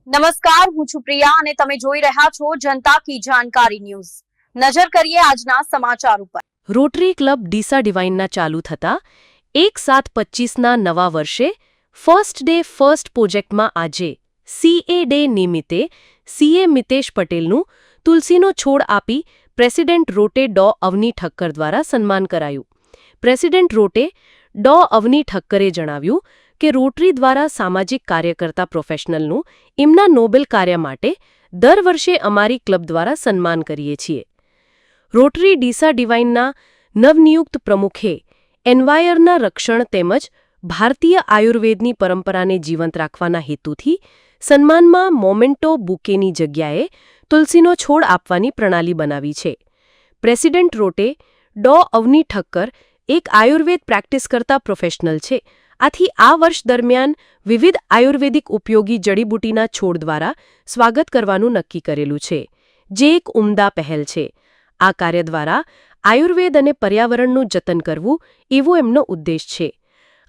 નમસ્કાર, હું છું પ્રિયા અને તમે જોઈ રહ્યા છો જનતા કી જાણકારી ન્યૂઝ। નજર કરીએ આજના સમાચાર ઉપર। રોટરી ક્લબ ડીસા ડિવાઇનના ચાલુ થતા 1/7/25ના નવા વર્ષે ફર્સ્ટ ડે ફર્સ્ટ પ્રોજેક્ટમાં આજે CA ડે નિમિત્તે CA મિતેશ પટેલનું તુલસીનો છોડ આપી પ્રેસિડેન્ટ રોટે ડો અવની ઠક્કર દ્વારા સન્માન કરાયું। પ્રેસિડેન્ટ રોટે ડો અવની ઠક્કરે જણાવ્યું કે રોટરી દ્વારા સામાજિક કાર્યકર્તા પ્રોફેશનલનું એમના નોબેલ કાર્ય માટે દર વર્ષે અમારી ક્લબ દ્વારા સન્માન કરીએ છીએ। રોટરી ડીસા ડિવાઇનના નવનિયુક્ત પ્રમુખે એન્વાયરના રક્ષણ તેમજ ભારતીય આયુર્વેદની પરંપરાને જીવંત રાખવાના હેતુથી સન્માનમાં મોમેન્ટો બુકેની જગ્યાએ તુલસીનો છોડ આપવાની પ્રણાલી બનાવી છે। પ્રેસિડેન્ટ રોટે ડો અવની ઠક્કર એક આયુર્વેદ પ્રેક્ટિસ કરતા પ્રોફેશનલ છે, આથી આ વર્ષ દરમિયાન વિવિધ આયુર્વેદિક ઉપયોગી જડીબુટીના છોડ દ્વારા સ્વાગત કરવાનું નક્કી કરેલું છે, જે એક ઉમદા પહેલ છે। આ કાર્ય દ્વારા આયુર્વેદ અને પર્યાવરણનું જતન કરવું એવો એમનો ઉદ્દેશ છે।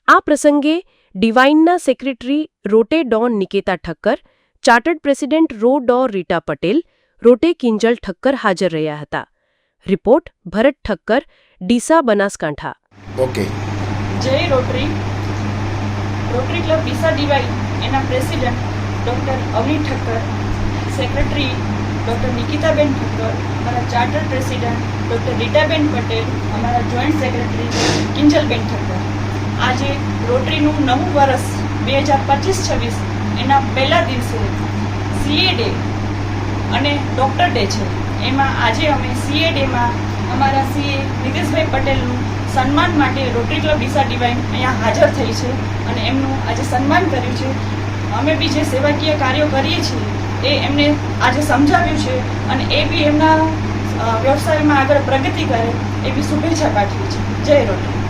આ પ્રસંગે ડિવાઇનના સેક્રેટરી રોટે ડો નિકેતા ઠક્કર, ચાર્ટર્ડ પ્રેસિડેન્ટ રો ડો રીટા પટેલ, રોટે કિંજલ ઠક્કર હાજર રહ્યા હતા। રિપોર્ટ ભરત ઠક્કર, ડીસા, બનાસકાંઠા। ઓકે, જય Rotary. Rotary club Deesa Divine એના president doctor Avni Thakkar, secretary doctor નિકિતાબેન ઠક્કર, અમારા ચાર્ટર્ડ પ્રેસિડેન્ટ ડૉક્ટર રીટાબેન પટેલ, અમારા જોઈન્ટ સેક્રેટરી કિંજલબેન ઠક્કર। આજે રોટરીનું નવું વર્ષ 2025-26 એના પહેલા દિવસે CA ડે અને ડૉક્ટર ડે છે। એમાં આજે અમે CA ડેમાં અમારા CA નીતિશભાઈ પટેલનું સન્માન માટે રોટરી ક્લબ ડીસા ડિવાઇન અહીંયા હાજર થઈ છે અને એમનું આજે સન્માન કર્યું છે। અમે બી જે સેવાકીય કાર્યો કરીએ છીએ એ એમને આજે સમજાવ્યું છે અને એ બી એમના વ્યવસાયમાં આગળ પ્રગતિ કરે એ બી શુભેચ્છા પાઠવી છે। જય રોટરી।